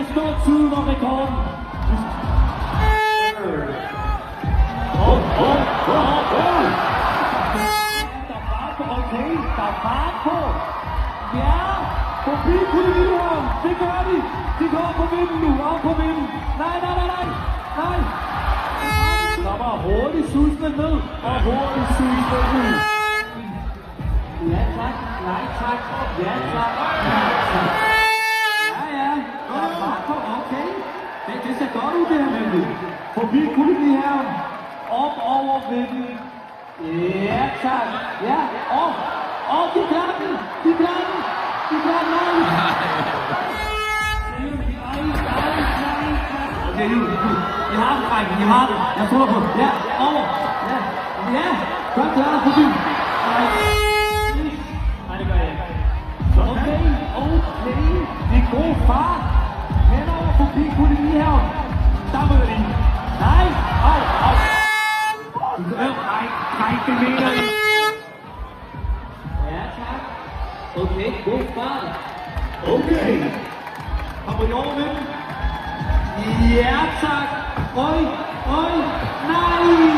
skal slå tiden og rekorden. Okay, der er fart på. Ja, forbi Kolonihavn. Det gør de. De går på vinden nu. Op på vinden. Nej. Der var hurtigt susende ned. Og hurtigt susende ud. Ja tak. Nej tak. Ja tak. Ja. Der er fart på. Okay. Det ser godt ud det her nemlig. Forbi Kolonihavn. Op over vinden. Ja, tak. Ja, og de klarer den. Okay, I har den, Frank. I har den. Jeg tror på. Ja, over. Ja, godt klaret forbi. Nej, det gør jeg ikke. Okay. Det er god fart. Hen over forbi Kolonihavn. Der møder de. Nej, Nej, det mener I. Ja, tak. Okay, god fart. Okay. Kommer I over med den? Ja, tak. Øj. Nej.